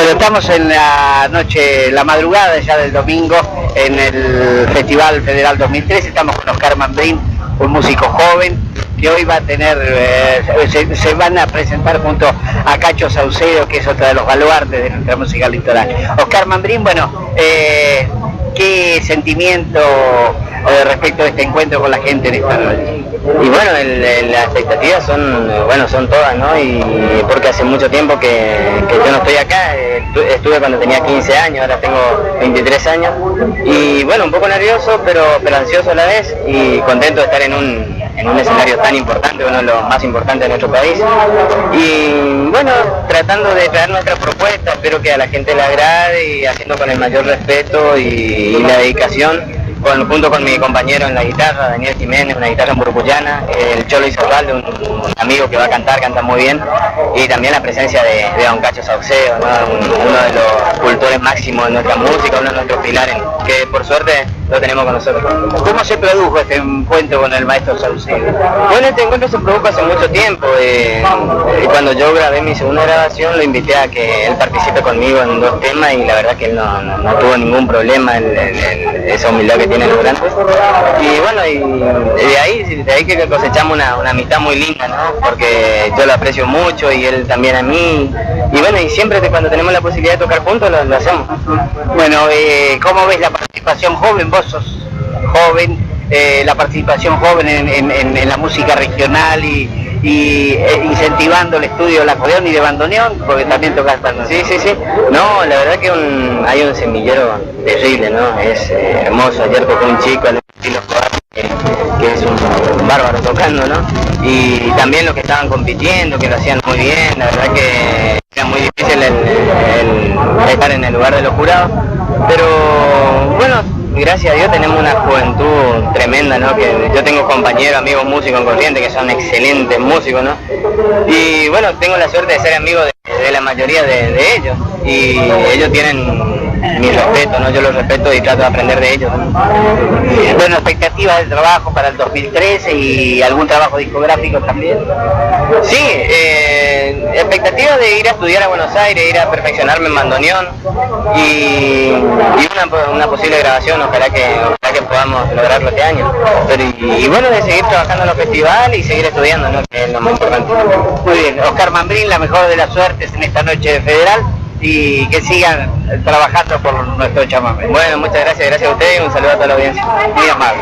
Bueno, estamos en la noche, la madrugada ya del domingo, en el Festival Federal 2013. Estamos con Oscar Mambrín, un músico joven que hoy va a tener, se van a presentar junto a Cacho Saucedo, que es otro de los baluartes de nuestra música litoral. Oscar Mambrín, bueno, ¿qué sentimiento respecto a este encuentro con la gente en esta noche? Y bueno, las expectativas son todas, ¿no? Y porque hace mucho tiempo que yo no estoy acá, estuve cuando tenía 15 años, ahora tengo 23 años, y bueno, un poco nervioso, pero ansioso a la vez, y contento de estar en un escenario tan importante, uno de los más importantes de nuestro país, y bueno, tratando de traer nuestra propuesta, espero que a la gente le agrade, y haciendo con el mayor respeto y la dedicación, junto con mi compañero en la guitarra, Daniel Jiménez, una guitarra burbullana, el Cholo Isobal, un amigo que va a cantar, canta muy bien, y también la presencia de don Cacho Saucedo, ¿no? Uno de los cultores máximos de nuestra música, uno de nuestros pilares, que por suerte lo tenemos con nosotros. ¿Cómo se produjo este encuentro con el maestro Saucedo? Bueno, este encuentro se produjo hace mucho tiempo. Cuando yo grabé mi segunda grabación, lo invité a que él participe conmigo en 2 temas, y la verdad que él no tuvo ningún problema, esa humildad que tiene logrando. Y bueno, y de ahí que cosechamos una amistad muy linda, ¿no? Porque yo lo aprecio mucho y él también a mí. Y bueno, y siempre cuando tenemos la posibilidad de tocar juntos lo hacemos. Bueno, ¿cómo ves la participación joven? Vos sos joven, la participación joven en la música regional y incentivando el estudio del acordeón y de bandoneón, porque también tocas bandoneón. Sí. No, la verdad que hay un semillero terrible, ¿no? Es hermoso. Ayer tocó un chico al estilo que es un bárbaro tocando, ¿no? Y también los que estaban compitiendo, que lo hacían muy bien. La verdad que era muy difícil el estar en el lugar de los jurados, pero bueno, gracias a Dios tenemos una juventud tremenda, ¿no? Que yo tengo compañeros, amigos músicos en Corrientes que son excelentes músicos, ¿no? Y bueno, tengo la suerte de ser amigo de la mayoría de ellos, y ellos tienen mi respeto, ¿no? Yo los respeto y trato de aprender de ellos, ¿no? Bueno, expectativas del trabajo para el 2013 y algún trabajo discográfico también. Sí, expectativa de ir a estudiar a Buenos Aires, ir a perfeccionarme en bandoneón, y una posible grabación, ojalá que podamos lograrlo este año. Pero, y bueno, de seguir trabajando en los festivales y seguir estudiando, ¿no? Que es lo más importante. Muy bien, Oscar Mambrín, la mejor de las suertes en esta noche de Federal, y que sigan trabajando por nuestro chamamé. Bueno, muchas gracias a ustedes y un saludo a toda la audiencia. Muy amable.